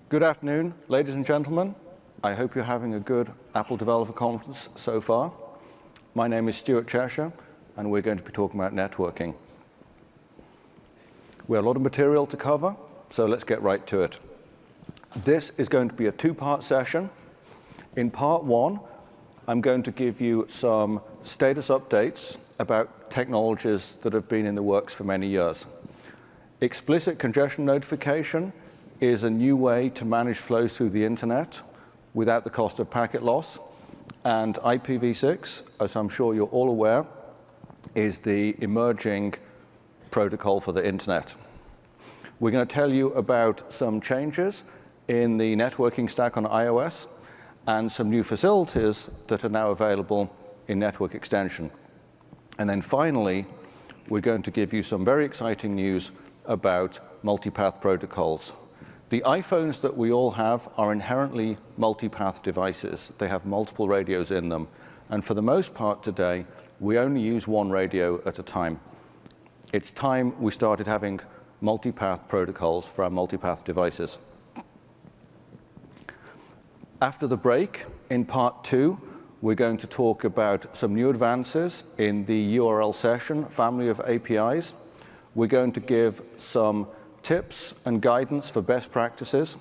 Good afternoon, ladies and gentlemen. I hope you're having a good Apple Developer Conference so far. My name is Stuart Cheshire, and we're going to be talking about networking. We have a lot of material to cover, so let's get right to it. This is going to be a two-part session. In part one, I'm going to give you some status updates about technologies that have been in the works for many years. Explicit congestion notification is a new way to manage flows through the internet without the cost of packet loss. And IPv6, as I'm sure you're all aware, is the emerging protocol for the internet. We're going to tell you about some changes in the networking stack on iOS and some new facilities that are now available in network extension. And then finally, we're going to give you some very exciting news about multipath protocols. The iPhones that we all have are inherently multipath devices. They have multiple radios in them. And for the most part today, we only use one radio at a time. It's time we started having multipath protocols for our multipath devices. After the break, in part two, we're going to talk about some new advances in the URL session family of APIs. We're going to give some tips and guidance for best practices,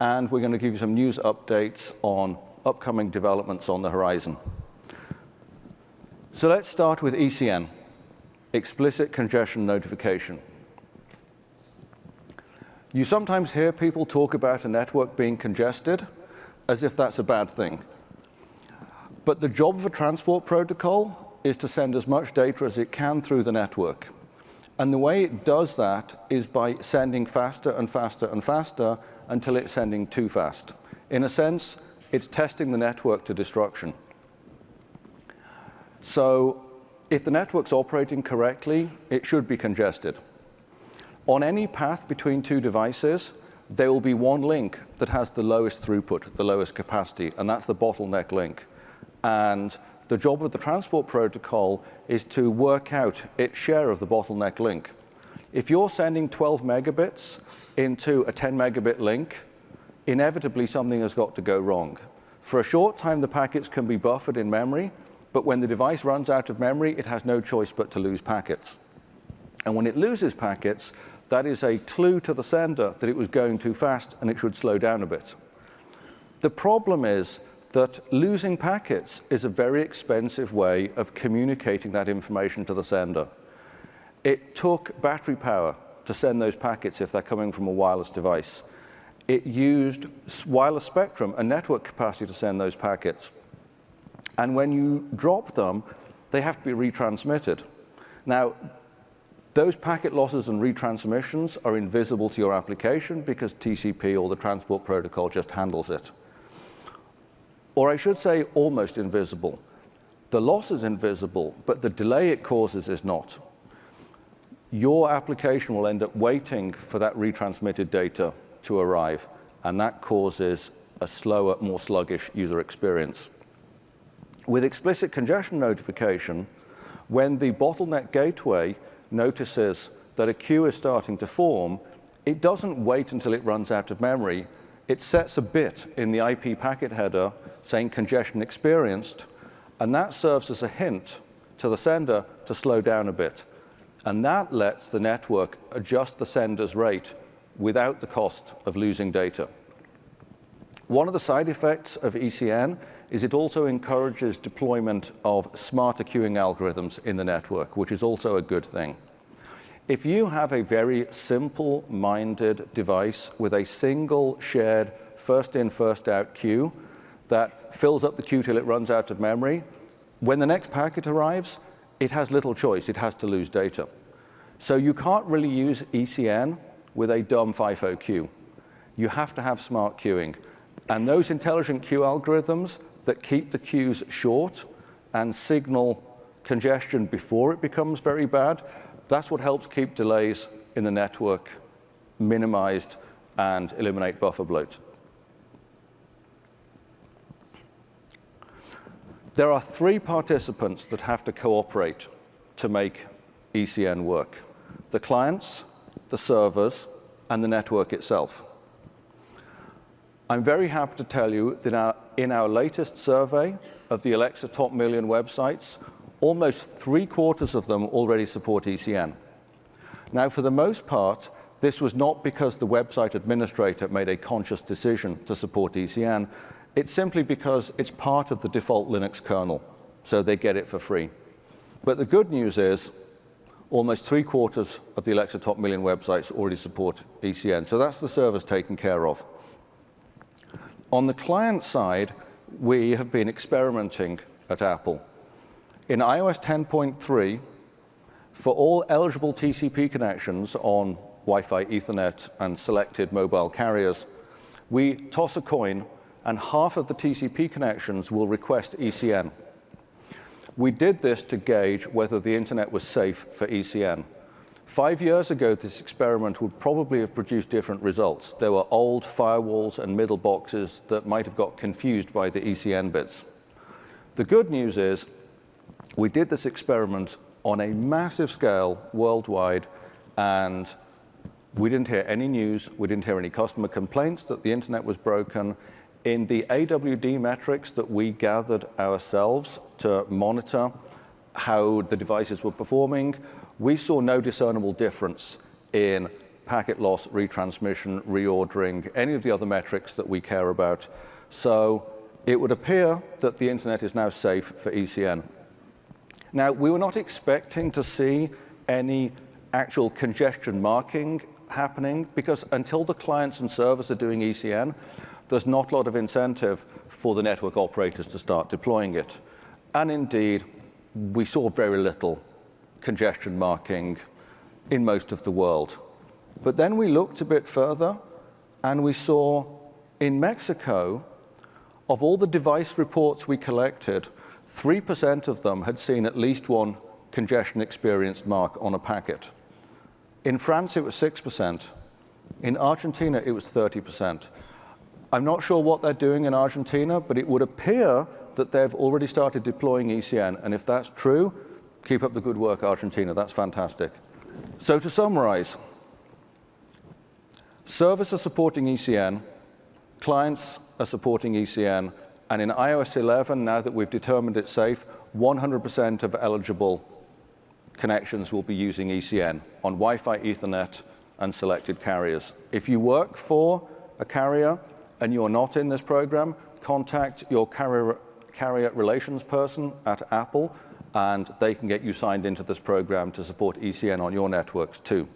and we're going to give you some news updates on upcoming developments on the horizon. So let's start with ECN, explicit congestion notification. You sometimes hear people talk about a network being congested as if that's a bad thing. But the job of a transport protocol is to send as much data as it can through the network. And the way it does that is by sending faster and faster and faster until it's sending too fast. In a sense, it's testing the network to destruction. So if the network's operating correctly, it should be congested. On any path between two devices, there will be one link that has the lowest throughput, the lowest capacity, and that's the bottleneck link. And the job of the transport protocol is to work out its share of the bottleneck link. If you're sending 12 megabits into a 10 megabit link, inevitably something has got to go wrong. For a short time, the packets can be buffered in memory, but when the device runs out of memory, it has no choice but to lose packets. And when it loses packets, that is a clue to the sender that it was going too fast and it should slow down a bit. The problem is that losing packets is a very expensive way of communicating that information to the sender. It took battery power to send those packets if they're coming from a wireless device. It used wireless spectrum and network capacity to send those packets. And when you drop them, they have to be retransmitted. Now, those packet losses and retransmissions are invisible to your application because TCP or the transport protocol just handles it. Or I should say almost invisible. The loss is invisible, but the delay it causes is not. Your application will end up waiting for that retransmitted data to arrive, and that causes a slower, more sluggish user experience. With explicit congestion notification, when the bottleneck gateway notices that a queue is starting to form, it doesn't wait until it runs out of memory. It sets a bit in the IP packet header saying congestion experienced, and that serves as a hint to the sender to slow down a bit. And that lets the network adjust the sender's rate without the cost of losing data. One of the side effects of ECN is it also encourages deployment of smarter queuing algorithms in the network, which is also a good thing. If you have a very simple-minded device with a single shared first-in, first-out queue that fills up the queue till it runs out of memory, when the next packet arrives, it has little choice. It has to lose data. So you can't really use ECN with a dumb FIFO queue. You have to have smart queuing. And those intelligent queue algorithms that keep the queues short and signal congestion before it becomes very bad, that's what helps keep delays in the network minimized and eliminate buffer bloat. There are three participants that have to cooperate to make ECN work: the clients, the servers, and the network itself. I'm very happy to tell you that in our latest survey of the Alexa Top Million websites, almost 3/4 of them already support ECN. Now, for the most part, this was not because the website administrator made a conscious decision to support ECN. It's simply because it's part of the default Linux kernel, so they get it for free. But the good news is almost 3/4 of the Alexa Top Million websites already support ECN, so that's the service taken care of. On the client side, we have been experimenting at Apple. In iOS 10.3, for all eligible TCP connections on Wi-Fi, Ethernet, and selected mobile carriers, we toss a coin, and half of the TCP connections will request ECN. We did this to gauge whether the internet was safe for ECN. 5 years ago, this experiment would probably have produced different results. There were old firewalls and middle boxes that might have got confused by the ECN bits. The good news is we did this experiment on a massive scale worldwide, and we didn't hear any news, we didn't hear any customer complaints that the internet was broken. In the AWD metrics that we gathered ourselves to monitor how the devices were performing, we saw no discernible difference in packet loss, retransmission, reordering, any of the other metrics that we care about. So it would appear that the internet is now safe for ECN. Now, we were not expecting to see any actual congestion marking happening, because until the clients and servers are doing ECN, there's not a lot of incentive for the network operators to start deploying it. And indeed, we saw very little congestion marking in most of the world. But then we looked a bit further, and we saw in Mexico, of all the device reports we collected, 3% of them had seen at least one congestion experienced mark on a packet. In France, it was 6%. In Argentina, it was 30%. I'm not sure what they're doing in Argentina, but it would appear that they've already started deploying ECN. And if that's true, keep up the good work, Argentina. That's fantastic. So to summarize, servers are supporting ECN, clients are supporting ECN, and in iOS 11, now that we've determined it's safe, 100% of eligible connections will be using ECN on Wi-Fi, Ethernet, and selected carriers. If you work for a carrier and you're not in this program, contact your carrier relations person at Apple, and they can get you signed into this program to support ECN on your networks too.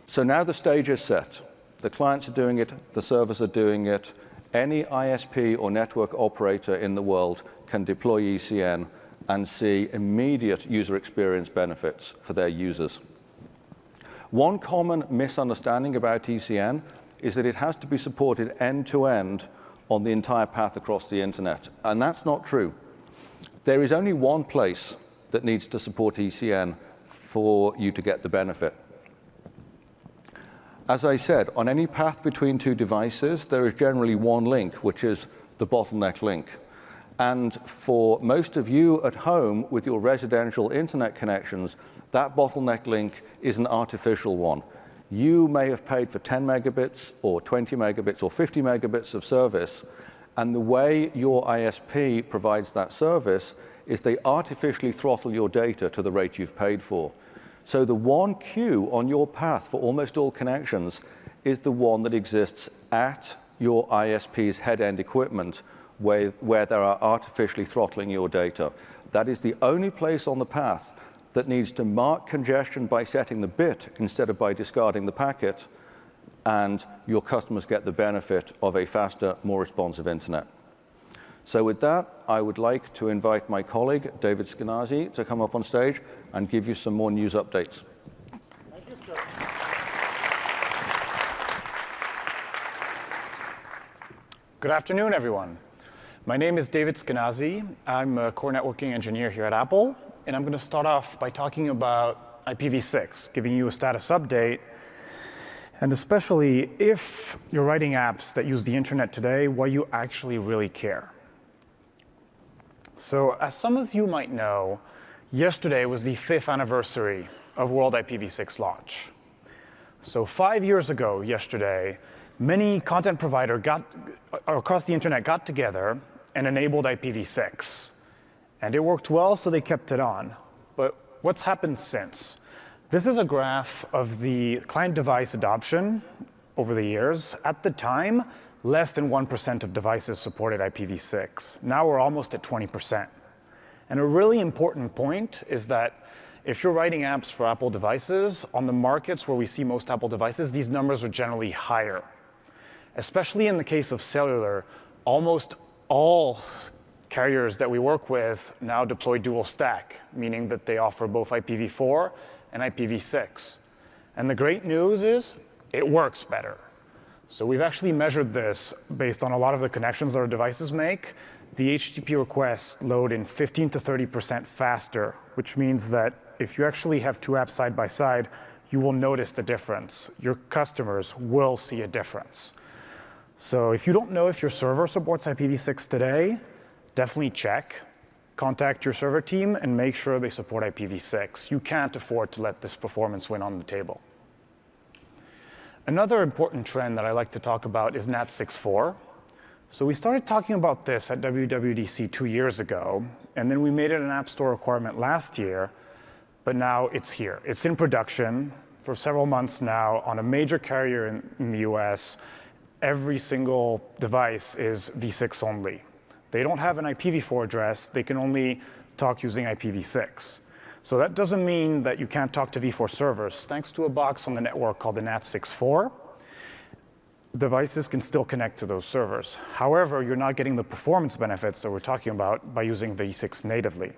So now the stage is set. The clients are doing it, the servers are doing it. Any ISP or network operator in the world can deploy ECN and see immediate user experience benefits for their users. One common misunderstanding about ECN is that it has to be supported end-to-end on the entire path across the internet, and that's not true. There is only one place that needs to support ECN for you to get the benefit. As I said, on any path between two devices, there is generally one link, which is the bottleneck link. And for most of you at home with your residential internet connections, that bottleneck link is an artificial one. You may have paid for 10 megabits or 20 megabits or 50 megabits of service, and the way your ISP provides that service is they artificially throttle your data to the rate you've paid for. So the one queue on your path for almost all connections is the one that exists at your ISP's head-end equipment, where they are artificially throttling your data. That is the only place on the path that needs to mark congestion by setting the bit instead of by discarding the packet, and your customers get the benefit of a faster, more responsive internet. So with that, I would like to invite my colleague, David Skenazy, to come up on stage and give you some more news updates. Thank you, Stuart. Good afternoon, everyone. My name is David Skenazy. I'm a core networking engineer here at Apple, and I'm going to start off by talking about IPv6, giving you a status update, and especially if you're writing apps that use the internet today, why you actually really care. So as some of you might know, yesterday was the 5th anniversary of World IPv6 launch. So 5 years ago yesterday, many content providers across the internet got together and enabled IPv6. And it worked well, so they kept it on. But what's happened since? This is a graph of the client device adoption over the years. At the time, less than 1% of devices supported IPv6. Now we're almost at 20%. And a really important point is that if you're writing apps for Apple devices, on the markets where we see most Apple devices, these numbers are generally higher. Especially in the case of cellular, almost all carriers that we work with now deploy dual stack, meaning that they offer both IPv4 and IPv6. And the great news is it works better. So we've actually measured this based on a lot of the connections that our devices make. The HTTP requests load in 15 to 30% faster, which means that if you actually have two apps side by side, you will notice the difference. Your customers will see a difference. So if you don't know if your server supports IPv6 today, definitely check. Contact your server team and make sure they support IPv6. You can't afford to let this performance win on the table. Another important trend that I like to talk about is NAT 6.4. So we started talking about this at WWDC 2 years ago, and then we made it an App Store requirement last year, but now it's here. It's in production for several months now on a major carrier in the US. Every single device is v6 only. They don't have an IPv4 address. They can only talk using IPv6. So that doesn't mean that you can't talk to v4 servers. Thanks to a box on the network called the NAT 6.4, devices can still connect to those servers. However, you're not getting the performance benefits that we're talking about by using v6 natively.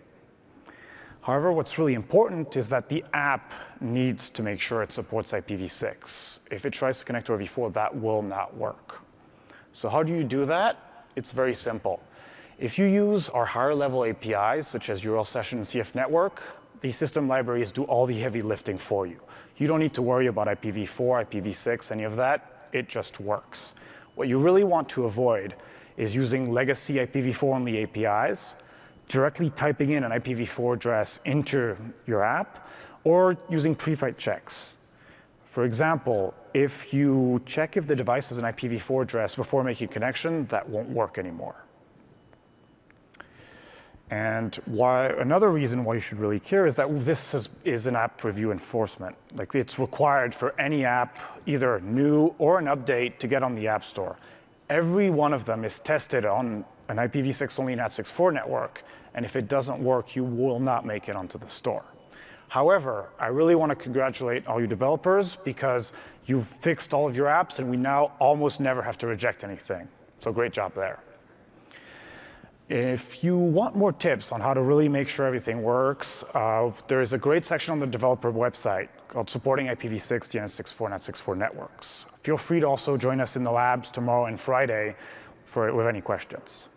However, what's really important is that the app needs to make sure it supports IPv6. If it tries to connect to a v4, that will not work. So how do you do that? It's very simple. If you use our higher level APIs, such as URL Session and CF Network, these system libraries do all the heavy lifting for you. You don't need to worry about IPv4, IPv6, any of that. It just works. What you really want to avoid is using legacy IPv4 only APIs, directly typing in an IPv4 address into your app, or using pre-flight checks. For example, if you check if the device has an IPv4 address before making a connection, that won't work anymore. And another reason why you should really care is that this is an app review enforcement. Like, it's required for any app, either new or an update, to get on the App Store. Every one of them is tested on an IPv6 only NAT 6.4 network, and if it doesn't work, you will not make it onto the store. However, I really want to congratulate all you developers because you've fixed all of your apps, and we now almost never have to reject anything. So great job there. If you want more tips on how to really make sure everything works, there is a great section on the developer website called Supporting IPv6 DNS 6.4 NAT 6.4 Networks. Feel free to also join us in the labs tomorrow and Friday with any questions.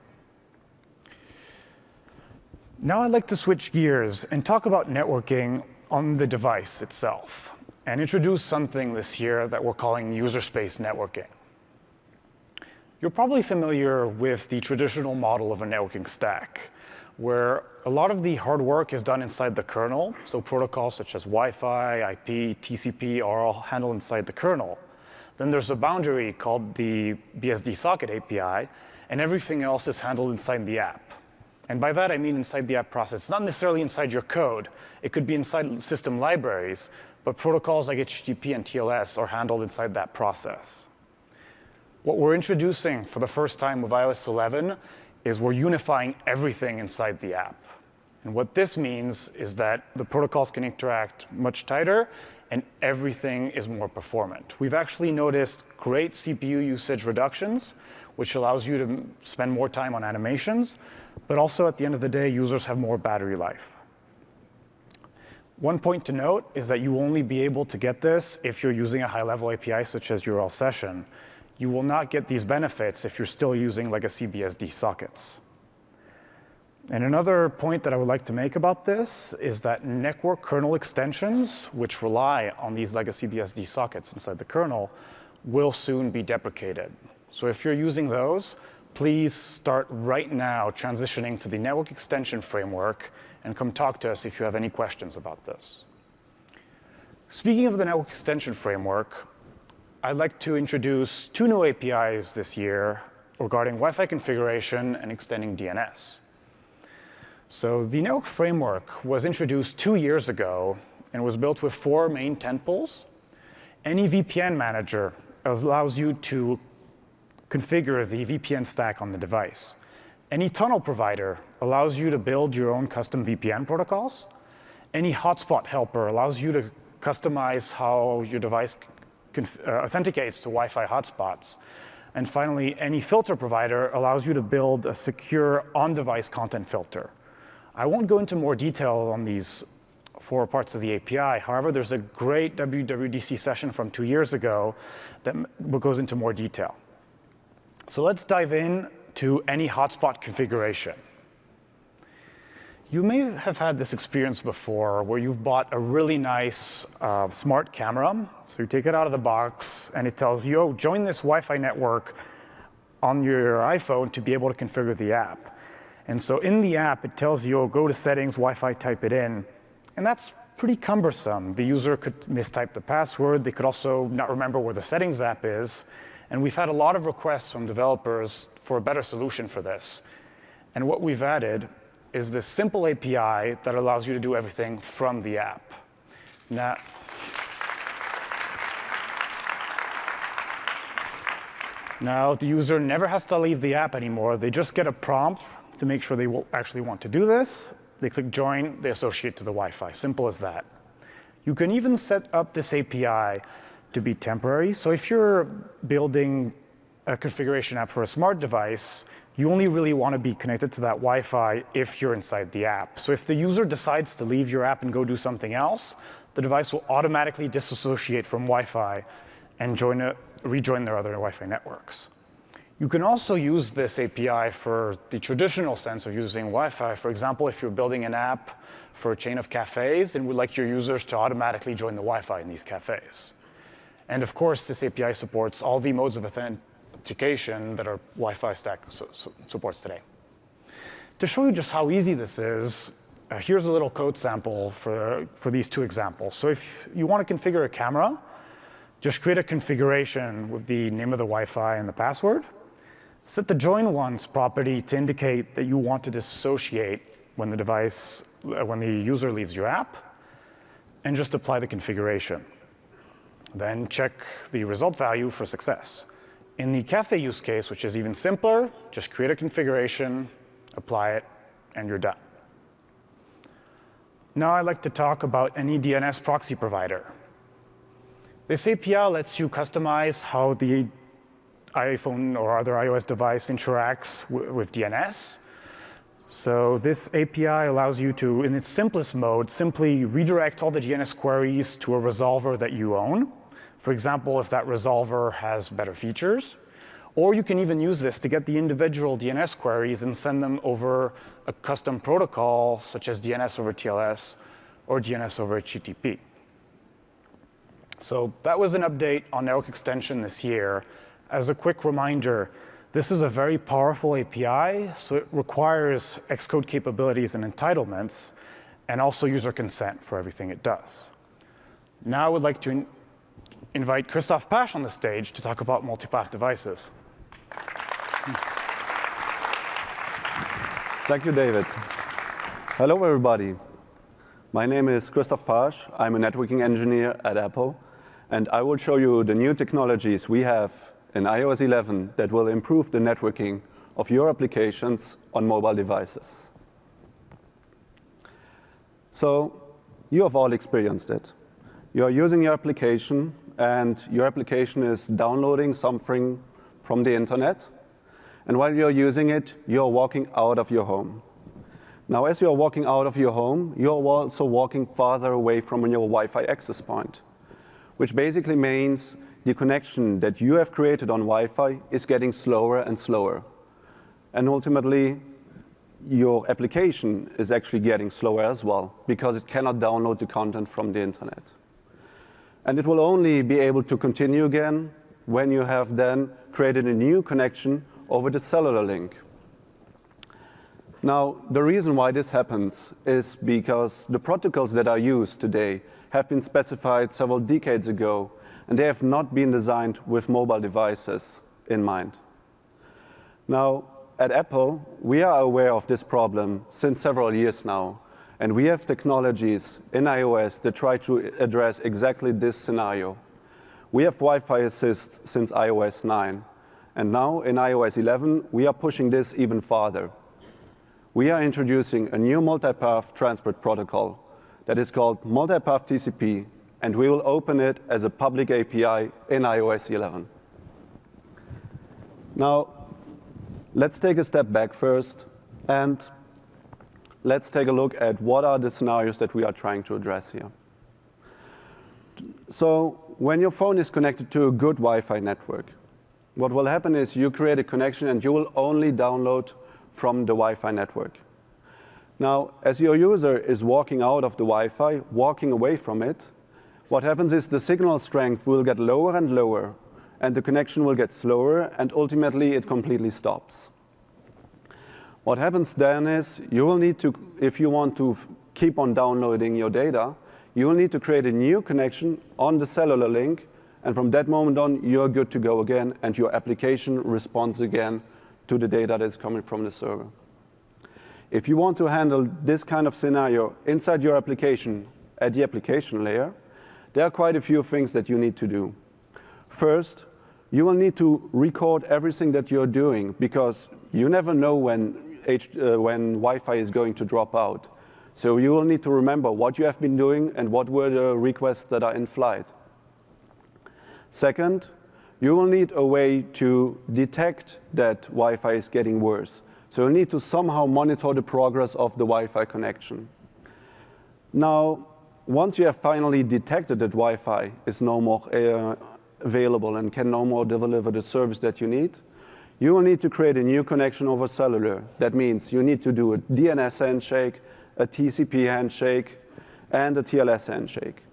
Now I'd like to switch gears and talk about networking on the device itself and introduce something this year that we're calling user space networking. You're probably familiar with the traditional model of a networking stack, where a lot of the hard work is done inside the kernel. So protocols such as Wi-Fi, IP, TCP are all handled inside the kernel. Then there's a boundary called the BSD socket API, and everything else is handled inside the app. And by that, I mean inside the app process. Not necessarily inside your code. It could be inside system libraries, but protocols like HTTP and TLS are handled inside that process. What we're introducing for the first time with iOS 11 is we're unifying everything inside the app. And what this means is that the protocols can interact much tighter and everything is more performant. We've actually noticed great CPU usage reductions, which allows you to spend more time on animations, but also at the end of the day, users have more battery life. One point to note is that you will only be able to get this if you're using a high-level API such as URL Session. You will not get these benefits if you're still using legacy BSD sockets. And another point that I would like to make about this is that network kernel extensions, which rely on these legacy BSD sockets inside the kernel, will soon be deprecated. So if you're using those, please start right now transitioning to the network extension framework and come talk to us if you have any questions about this. Speaking of the network extension framework, I'd like to introduce two new APIs this year regarding Wi-Fi configuration and extending DNS. So the network framework was introduced 2 years ago and was built with 4 main tentpoles. Any VPN manager allows you to configure the VPN stack on the device. Any tunnel provider allows you to build your own custom VPN protocols. Any hotspot helper allows you to customize how your device authenticates to Wi-Fi hotspots. And finally, any filter provider allows you to build a secure on-device content filter. I won't go into more detail on these 4 parts of the API. However, there's a great WWDC session from 2 years ago that goes into more detail. So let's dive in to any hotspot configuration. You may have had this experience before where you've bought a really nice smart camera. So you take it out of the box and it tells you, oh, join this Wi-Fi network on your iPhone to be able to configure the app. And so in the app, it tells you, oh, go to settings, Wi-Fi, type it in. And that's pretty cumbersome. The user could mistype the password. They could also not remember where the settings app is. And we've had a lot of requests from developers for a better solution for this. And what we've added is this simple API that allows you to do everything from the app. Now the user never has to leave the app anymore. They just get a prompt to make sure they will actually want to do this. They click join, they associate to the Wi-Fi. Simple as that. You can even set up this API to be temporary. So if you're building a configuration app for a smart device, you only really want to be connected to that Wi-Fi if you're inside the app. So if the user decides to leave your app and go do something else, the device will automatically disassociate from Wi-Fi and rejoin their other Wi-Fi networks. You can also use this API for the traditional sense of using Wi-Fi. For example, if you're building an app for a chain of cafes and would like your users to automatically join the Wi-Fi in these cafes. And of course, this API supports all the modes of authentication that our Wi-Fi stack supports today. To show you just how easy this is, here's a little code sample for these 2 examples. So if you want to configure a camera, just create a configuration with the name of the Wi-Fi and the password. Set the join once property to indicate that you want to disassociate when the user leaves your app, and just apply the configuration. Then check the result value for success. In the cafe use case, which is even simpler, just create a configuration, apply it, and you're done. Now I'd like to talk about any DNS proxy provider. This API lets you customize how the iPhone or other iOS device interacts with DNS. So this API allows you to, in its simplest mode, simply redirect all the DNS queries to a resolver that you own. For example, if that resolver has better features. Or you can even use this to get the individual DNS queries and send them over a custom protocol, such as DNS over TLS or DNS over HTTP. So that was an update on network extension this year. As a quick reminder, this is a very powerful API, so it requires Xcode capabilities and entitlements, and also user consent for everything it does. Now I would like to invite Christoph Pasch on the stage to talk about multipath devices. Thank you, David. Hello, everybody. My name is Christoph Pasch. I'm a networking engineer at Apple, and I will show you the new technologies we have in iOS 11 that will improve the networking of your applications on mobile devices. So you have all experienced it. You are using your application, and your application is downloading something from the internet. And while you're using it, you're walking out of your home. Now, as you're walking out of your home, you're also walking farther away from your Wi-Fi access point, which basically means the connection that you have created on Wi-Fi is getting slower and slower. And ultimately, your application is actually getting slower as well, because it cannot download the content from the internet. And it will only be able to continue again when you have then created a new connection over the cellular link. Now, the reason why this happens is because the protocols that are used today have been specified several decades ago, and they have not been designed with mobile devices in mind. Now, at Apple, we are aware of this problem since several years now, and we have technologies in iOS that try to address exactly this scenario. We have Wi-Fi Assist since iOS 9, and now in iOS 11, we are pushing this even farther. We are introducing a new multipath transport protocol that is called Multipath TCP, and we will open it as a public API in iOS 11. Now, let's take a step back first, and let's take a look at what are the scenarios that we are trying to address here. So when your phone is connected to a good Wi-Fi network, what will happen is you create a connection and you will only download from the Wi-Fi network. Now, as your user is walking out of the Wi-Fi, walking away from it, what happens is the signal strength will get lower and lower, and the connection will get slower, and ultimately it completely stops. What happens then is you will need to, if you want to keep on downloading your data, you will need to create a new connection on the cellular link, and from that moment on, you're good to go again, and your application responds again to the data that's coming from the server. If you want to handle this kind of scenario inside your application at the application layer, there are quite a few things that you need to do. First, you will need to record everything that you're doing, because you never know when Wi-Fi is going to drop out. So you will need to remember what you have been doing and what were the requests that are in flight. Second, you will need a way to detect that Wi-Fi is getting worse. So you'll need to somehow monitor the progress of the Wi-Fi connection. Now, once you have finally detected that Wi-Fi is no more available and can no more deliver the service that you need, you will need to create a new connection over cellular. That means you need to do a DNS handshake, a TCP handshake, and a TLS handshake.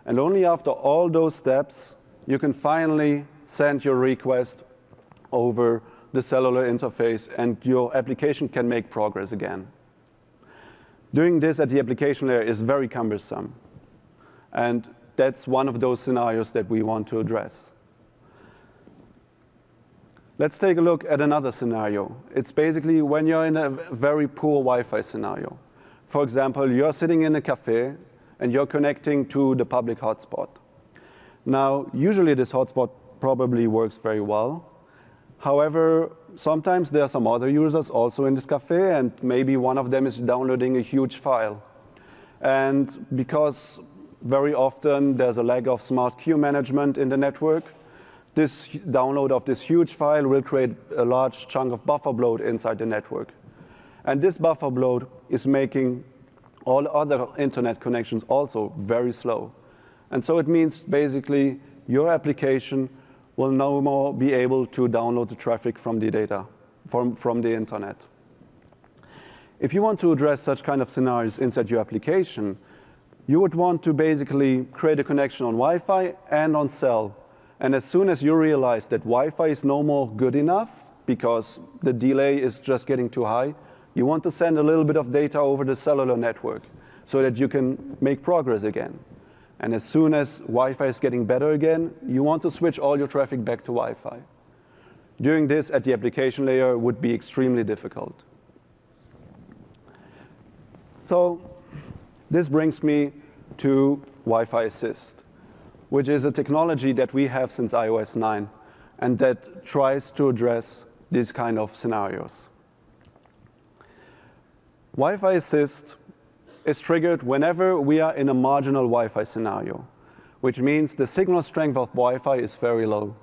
And only after all those steps, you can finally send your request over the cellular interface, and your application can make progress again. Doing this at the application layer is very cumbersome. And that's one of those scenarios that we want to address. Let's take a look at another scenario. It's basically when you're in a very poor Wi-Fi scenario. For example, you're sitting in a cafe and you're connecting to the public hotspot. Now, usually this hotspot probably works very well. However, sometimes there are some other users also in this cafe, and maybe one of them is downloading a huge file. And because very often there's a lack of smart queue management in the network, this download of this huge file will create a large chunk of buffer bloat inside the network. And this buffer bloat is making all other internet connections also very slow. And so it means basically your application will no more be able to download the traffic from the data, from the internet. If you want to address such kind of scenarios inside your application, you would want to basically create a connection on Wi-Fi and on cell. And as soon as you realize that Wi-Fi is no more good enough because the delay is just getting too high, you want to send a little bit of data over the cellular network so that you can make progress again. And as soon as Wi-Fi is getting better again, you want to switch all your traffic back to Wi-Fi. Doing this at the application layer would be extremely difficult. So this brings me to Wi-Fi Assist, which is a technology that we have since iOS 9 and that tries to address these kind of scenarios. Wi-Fi Assist is triggered whenever we are in a marginal Wi-Fi scenario, which means the signal strength of Wi-Fi is very low.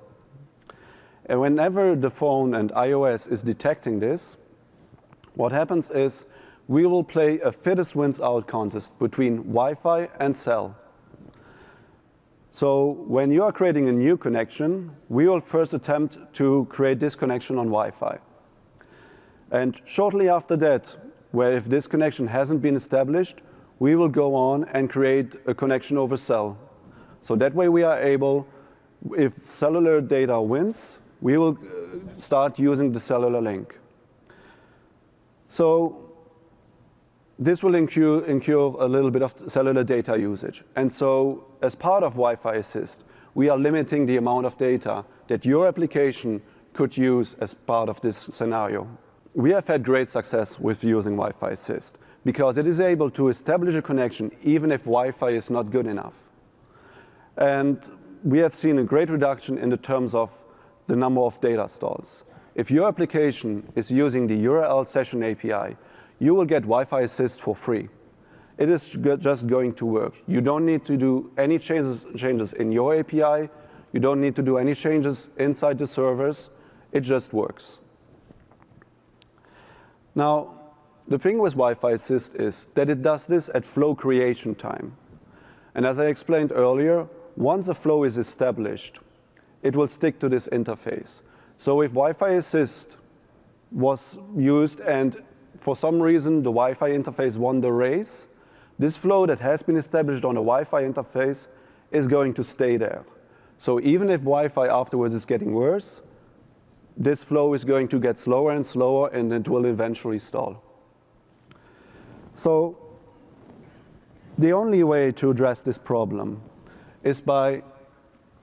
And whenever the phone and iOS is detecting this, what happens is we will play a fittest wins out contest between Wi-Fi and cell. So when you are creating a new connection, we will first attempt to create this connection on Wi-Fi. And shortly after that, where if this connection hasn't been established, we will go on and create a connection over cell. So that way we are able, if cellular data wins, we will start using the cellular link. So this will incur a little bit of cellular data usage. And so as part of Wi-Fi Assist, we are limiting the amount of data that your application could use as part of this scenario. We have had great success with using Wi-Fi Assist because it is able to establish a connection even if Wi-Fi is not good enough. And we have seen a great reduction in the terms of the number of data stalls. If your application is using the URL Session API, you will get Wi-Fi Assist for free. It is just going to work. You don't need to do any changes in your API. You don't need to do any changes inside the servers. It just works. Now, the thing with Wi-Fi Assist is that it does this at flow creation time. And as I explained earlier, once a flow is established, it will stick to this interface. So if Wi-Fi Assist was used and for some reason the Wi-Fi interface won the race, this flow that has been established on the Wi-Fi interface is going to stay there. So even if Wi-Fi afterwards is getting worse, this flow is going to get slower and slower, and it will eventually stall. So the only way to address this problem is by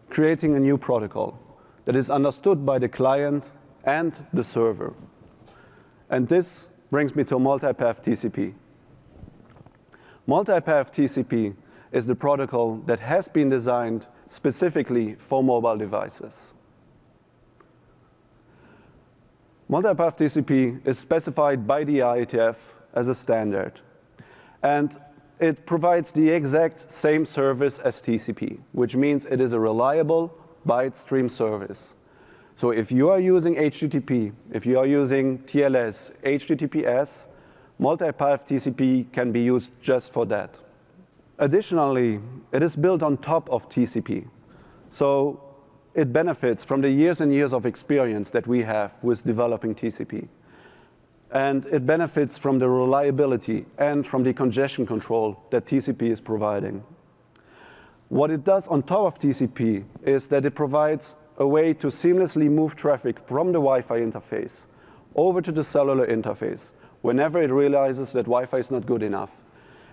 creating a new protocol that is understood by the client and the server. And this brings me to multipath TCP. Multipath TCP is the protocol that has been designed specifically for mobile devices. Multipath TCP is specified by the IETF as a standard. And it provides the exact same service as TCP, which means it is a reliable byte stream service. So if you are using HTTP, if you are using TLS, HTTPS, multipath TCP can be used just for that. Additionally, it is built on top of TCP. So it benefits from the years and years of experience that we have with developing TCP. And it benefits from the reliability and from the congestion control that TCP is providing. What it does on top of TCP is that it provides a way to seamlessly move traffic from the Wi-Fi interface over to the cellular interface whenever it realizes that Wi-Fi is not good enough.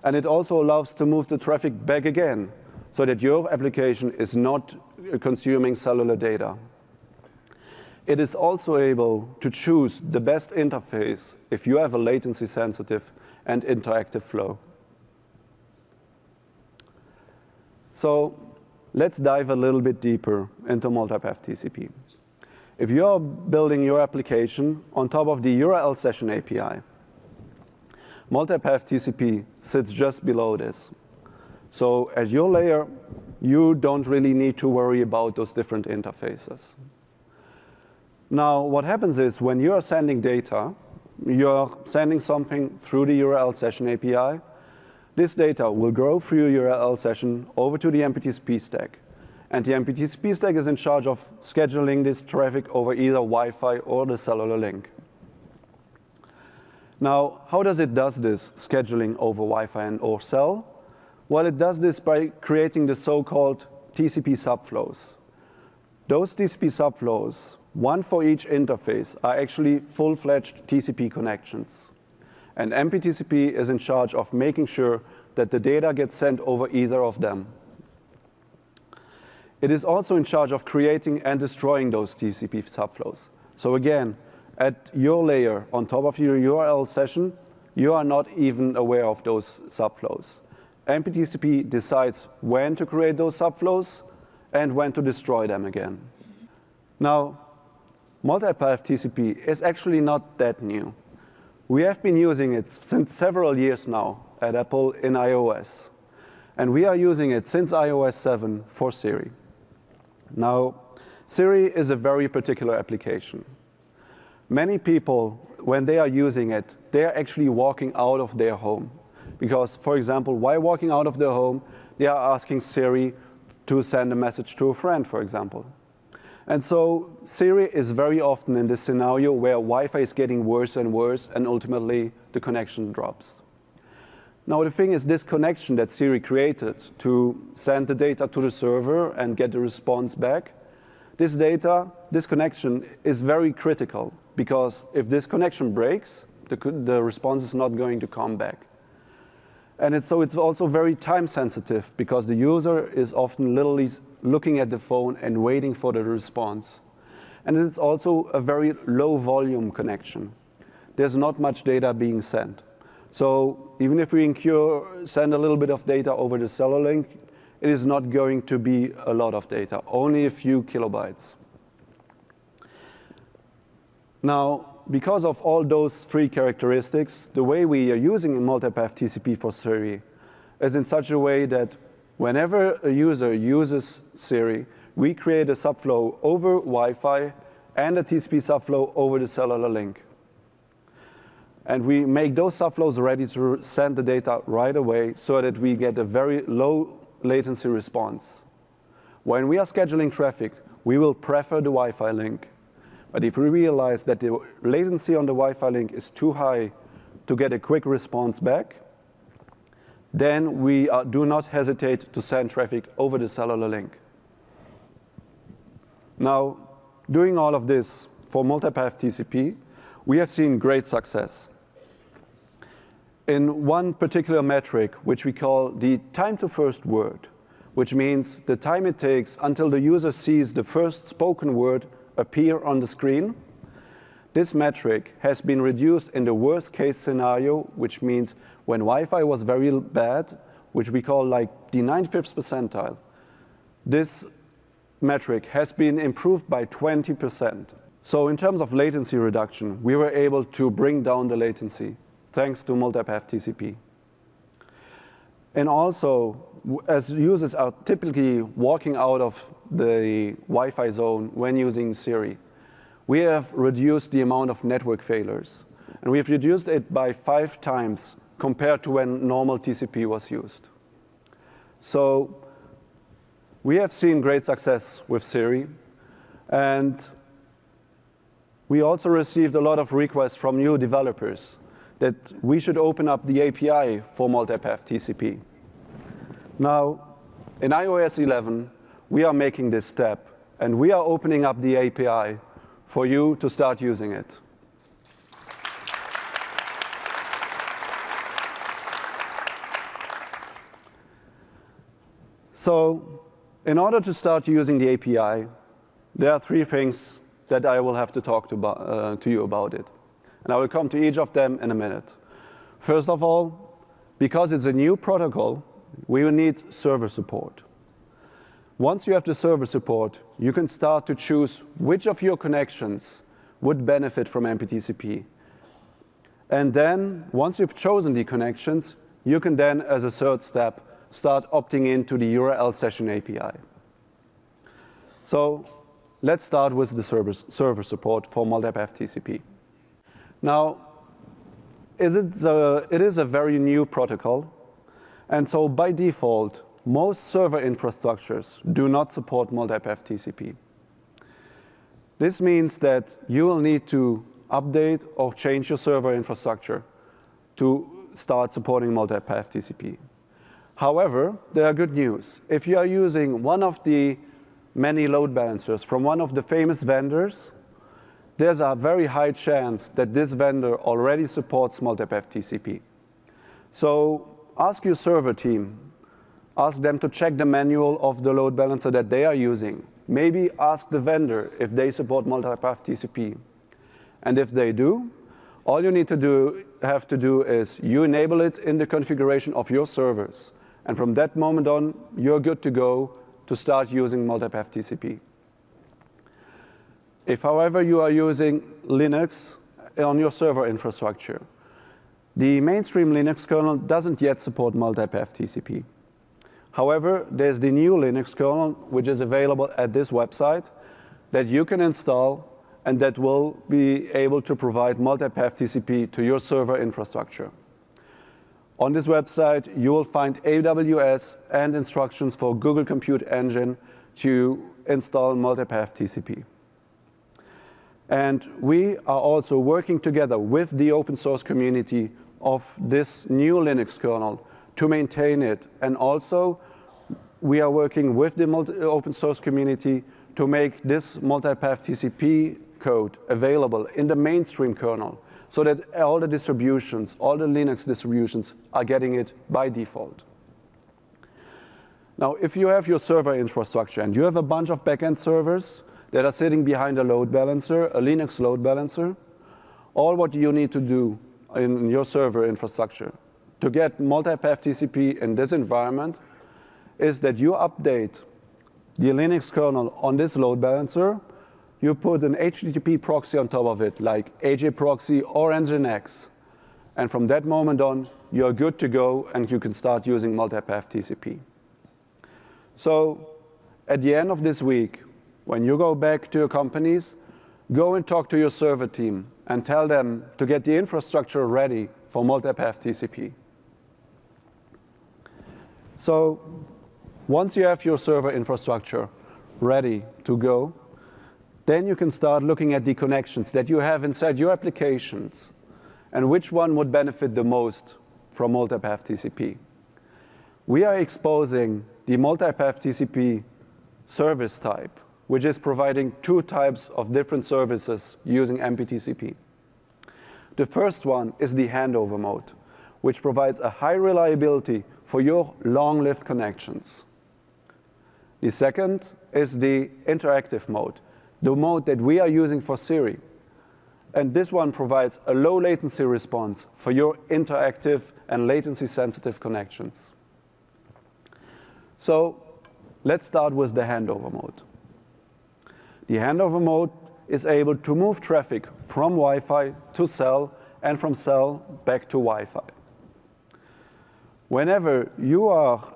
And it also allows to move the traffic back again so that your application is not consuming cellular data. It is also able to choose the best interface if you have a latency-sensitive and interactive flow. So let's dive a little bit deeper into multipath TCP. If you're building your application on top of the URL Session API, multipath TCP sits just below this. So as your layer, you don't really need to worry about those different interfaces. Now, what happens is when you're sending data, you're sending something through the URL Session API. This data will go through your URL session over to the MPTCP stack. And the MPTCP stack is in charge of scheduling this traffic over either Wi-Fi or the cellular link. Now, how does it do this scheduling over Wi-Fi and or cell? Well, it does this by creating the so-called TCP subflows. Those TCP subflows, one for each interface, are actually full-fledged TCP connections. And MPTCP is in charge of making sure that the data gets sent over either of them. It is also in charge of creating and destroying those TCP subflows. So again, at your layer on top of your URL session, you are not even aware of those subflows. MPTCP decides when to create those subflows and when to destroy them again. Now, multipath TCP is actually not that new. We have been using it since several years now at Apple in iOS. And we are using it since iOS 7 for Siri. Now, Siri is a very particular application. Many people, when they are using it, they are actually walking out of their home. Because, for example, while walking out of their home, they are asking Siri to send a message to a friend, for example. And so Siri is very often in this scenario where Wi-Fi is getting worse and worse, and ultimately the connection drops. Now, the thing is, this connection that Siri created to send the data to the server and get the response back, this connection is very critical, because if this connection breaks, the response is not going to come back. And so it's also very time sensitive, because the user is often literally looking at the phone and waiting for the response. and it's also a very low volume connection. There's not much data being sent. So even if we send a little bit of data over the cellular link, it is not going to be a lot of data, only a few kilobytes. Now, because of all those three characteristics, the way we are using multipath TCP for Siri is in such a way that whenever a user uses Siri, we create a subflow over Wi-Fi and a TCP subflow over the cellular link. And we make those subflows ready to send the data right away so that we get a very low latency response. When we are scheduling traffic, we will prefer the Wi-Fi link. But if we realize that the latency on the Wi-Fi link is too high to get a quick response back, then we do not hesitate to send traffic over the cellular link. Now, doing all of this for multipath TCP, we have seen great success. In one particular metric, which we call the time to first word, which means the time it takes until the user sees the first spoken word appear on the screen, this metric has been reduced in the worst case scenario, which means when Wi-Fi was very bad, which we call like the 95th percentile. This metric has been improved by 20%. So in terms of latency reduction, we were able to bring down the latency thanks to multipath TCP. And also, as users are typically walking out of the Wi-Fi zone when using Siri, we have reduced the amount of network failures. And we have reduced it by 5 times compared to when normal TCP was used. So we have seen great success with Siri. And we also received a lot of requests from new developers that we should open up the API for multipath TCP. Now, in iOS 11, we are making this step, and we are opening up the API for you to start using it. So, in order to start using the API, there are 3 things that I will have to talk to you about it. And I will come to each of them in a minute. First of all, because it's a new protocol, we will need server support. Once you have the server support, you can start to choose which of your connections would benefit from MPTCP. And then, once you've chosen the connections, you can then, as a third step, start opting into the URL session API. So let's start with the server support for multipath TCP. Now, it is a very new protocol, and so by default, most server infrastructures do not support multipath TCP. This means that you will need to update or change your server infrastructure to start supporting multipath TCP. However, there are good news. If you are using one of the many load balancers from one of the famous vendors, there's a very high chance that this vendor already supports multipath TCP. So ask your server team. Ask them to check the manual of the load balancer that they are using. Maybe ask the vendor if they support multipath TCP. And if they do, all you need to have to do is you enable it in the configuration of your servers. And from that moment on, you're good to go to start using multipath TCP. If, however, you are using Linux on your server infrastructure, the mainstream Linux kernel doesn't yet support multipath TCP. However, there's the new Linux kernel, which is available at this website, that you can install and that will be able to provide multipath TCP to your server infrastructure. On this website, you will find AWS and instructions for Google Compute Engine to install multipath TCP. And we are also working together with the open source community of this new Linux kernel to maintain it. And also, we are working with the open source community to make this multipath TCP code available in the mainstream kernel so that all the distributions, all the Linux distributions are getting it by default. Now, if you have your server infrastructure and you have a bunch of backend servers, that are sitting behind a load balancer, a Linux load balancer. All what you need to do in your server infrastructure to get multipath TCP in this environment is that you update the Linux kernel on this load balancer. You put an HTTP proxy on top of it, like AJ proxy or Nginx. And from that moment on, you're good to go, and you can start using multipath TCP. So at the end of this week, when you go back to your companies, go and talk to your server team and tell them to get the infrastructure ready for multipath TCP. So once you have your server infrastructure ready to go, then you can start looking at the connections that you have inside your applications and which one would benefit the most from multipath TCP. We are exposing the multipath TCP service type, which is providing two types of different services using MPTCP. The first one is the handover mode, which provides a high reliability for your long-lived connections. The second is the interactive mode, the mode that we are using for Siri. And this one provides a low latency response for your interactive and latency-sensitive connections. So let's start with the handover mode. The handover mode is able to move traffic from Wi-Fi to cell and from cell back to Wi-Fi. Whenever you are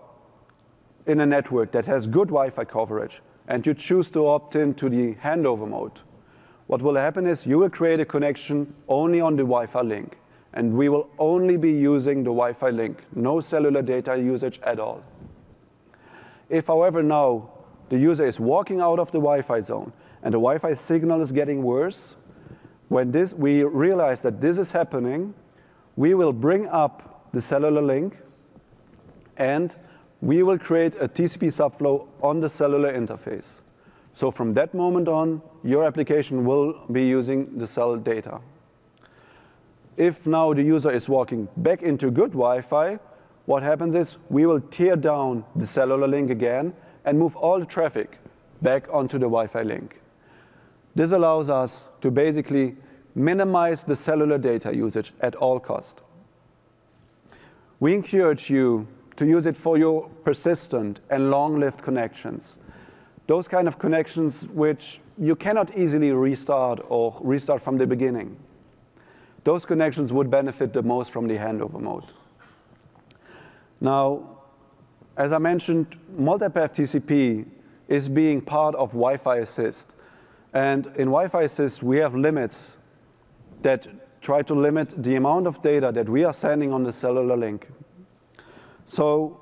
in a network that has good Wi-Fi coverage and you choose to opt into the handover mode, what will happen is you will create a connection only on the Wi-Fi link, and we will only be using the Wi-Fi link, no cellular data usage at all. If, however, now the user is walking out of the Wi-Fi zone and the Wi-Fi signal is getting worse, when we realize that this is happening, we will bring up the cellular link and we will create a TCP subflow on the cellular interface. So from that moment on, your application will be using the cell data. If now the user is walking back into good Wi-Fi, what happens is we will tear down the cellular link again and move all the traffic back onto the Wi-Fi link. This allows us to basically minimize the cellular data usage at all cost. We encourage you to use it for your persistent and long-lived connections. Those kind of connections which you cannot easily restart or restart from the beginning. Those connections would benefit the most from the handover mode. Now, as I mentioned, multipath TCP is being part of Wi-Fi Assist. And in Wi-Fi Assist, we have limits that try to limit the amount of data that we are sending on the cellular link. So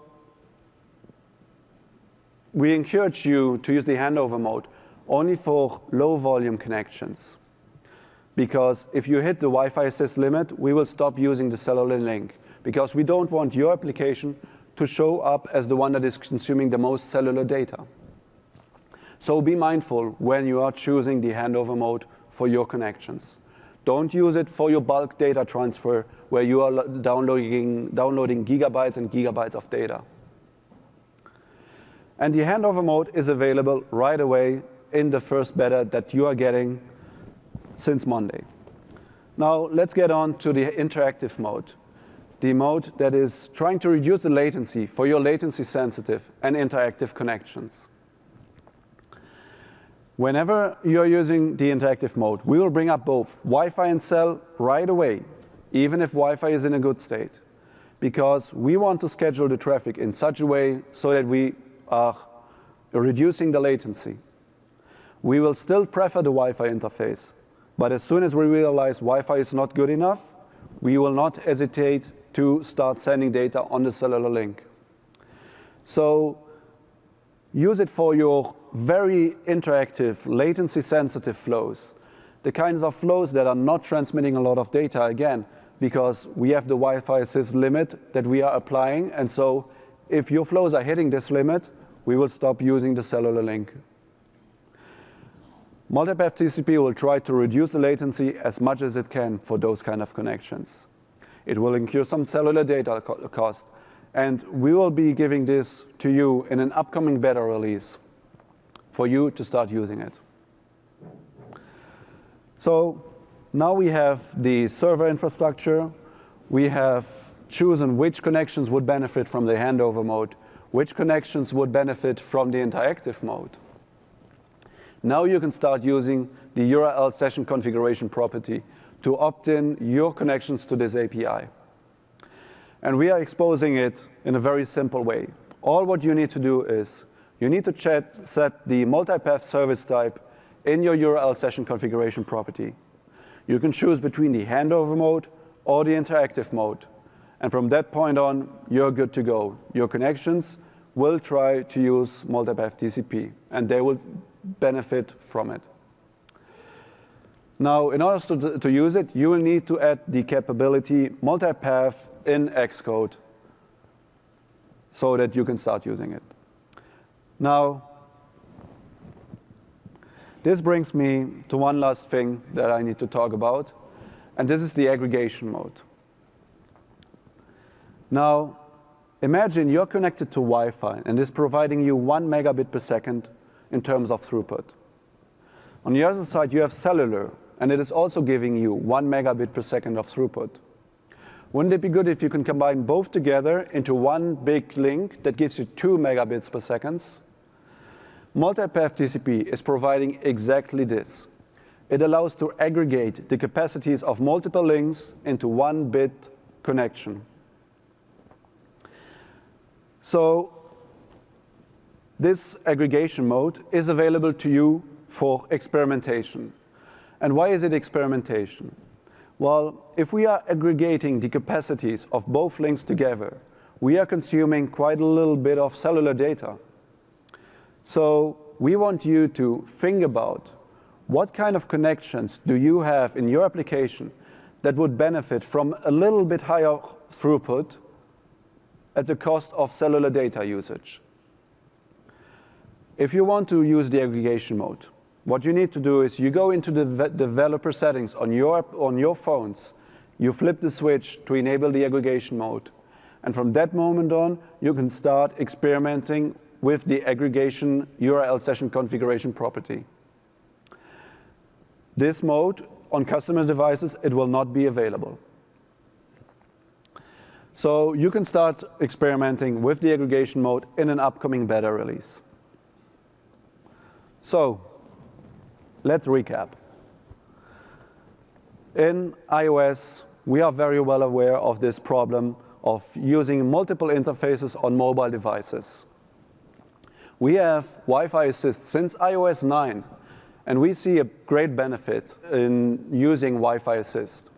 we encourage you to use the handover mode only for low volume connections. Because if you hit the Wi-Fi Assist limit, we will stop using the cellular link, because we don't want your application to show up as the one that is consuming the most cellular data. So be mindful when you are choosing the handover mode for your connections. Don't use it for your bulk data transfer where you are downloading gigabytes and gigabytes of data. And the handover mode is available right away in the first beta that you are getting since Monday. Now let's get on to the interactive mode, the mode that is trying to reduce the latency for your latency-sensitive and interactive connections. Whenever you're using the interactive mode, we will bring up both Wi-Fi and cell right away, even if Wi-Fi is in a good state, because we want to schedule the traffic in such a way so that we are reducing the latency. We will still prefer the Wi-Fi interface, but as soon as we realize Wi-Fi is not good enough, we will not hesitate to start sending data on the cellular link. So use it for your very interactive, latency-sensitive flows, the kinds of flows that are not transmitting a lot of data, again, because we have the Wi-Fi Assist limit that we are applying, and so if your flows are hitting this limit, we will stop using the cellular link. Multipath TCP will try to reduce the latency as much as it can for those kind of connections. It will incur some cellular data cost, and we will be giving this to you in an upcoming beta release for you to start using it. So now we have the server infrastructure. We have chosen which connections would benefit from the handover mode, which connections would benefit from the interactive mode. Now you can start using the URL session configuration property to opt in your connections to this API. And we are exposing it in a very simple way. All what you need to do is you need to set the multipath service type in your URL session configuration property. You can choose between the handover mode or the interactive mode. And from that point on, you're good to go. Your connections will try to use multipath TCP, and they will benefit from it. Now, in order to use it, you will need to add the capability multipath in Xcode so that you can start using it. Now, this brings me to one last thing that I need to talk about, and this is the aggregation mode. Now, imagine you're connected to Wi-Fi, and it's providing you 1 megabit per second in terms of throughput. On the other side, you have cellular, and it is also giving you 1 megabit per second of throughput. Wouldn't it be good if you can combine both together into one big link that gives you 2 megabits per second? Multipath TCP is providing exactly this. It allows to aggregate the capacities of multiple links into one bit connection. So this aggregation mode is available to you for experimentation. And why is it experimentation? Well, if we are aggregating the capacities of both links together, we are consuming quite a little bit of cellular data. So we want you to think about what kind of connections do you have in your application that would benefit from a little bit higher throughput at the cost of cellular data usage. If you want to use the aggregation mode, what you need to do is you go into the developer settings on your phones, you flip the switch to enable the aggregation mode, and from that moment on, you can start experimenting with the aggregation URL session configuration property. This mode, on customer devices, it will not be available. So you can start experimenting with the aggregation mode in an upcoming beta release. So let's recap. In iOS, we are very well aware of this problem of using multiple interfaces on mobile devices. We have Wi-Fi Assist since iOS 9, and we see a great benefit in using Wi-Fi Assist.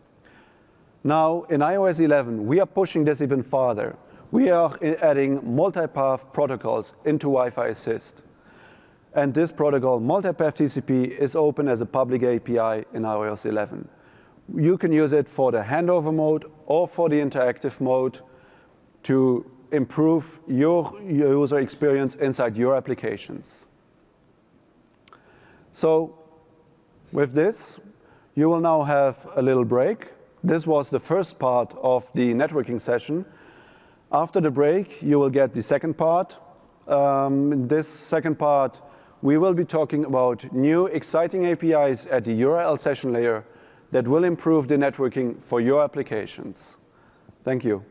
Now, in iOS 11, we are pushing this even farther. We are adding multipath protocols into Wi-Fi Assist. And this protocol, multipath TCP, is open as a public API in iOS 11. You can use it for the handover mode or for the interactive mode to improve your user experience inside your applications. So with this, you will now have a little break. This was the first part of the networking session. After the break, you will get the second part. In this second part, we will be talking about new exciting APIs at the URL session layer that will improve the networking for your applications. Thank you.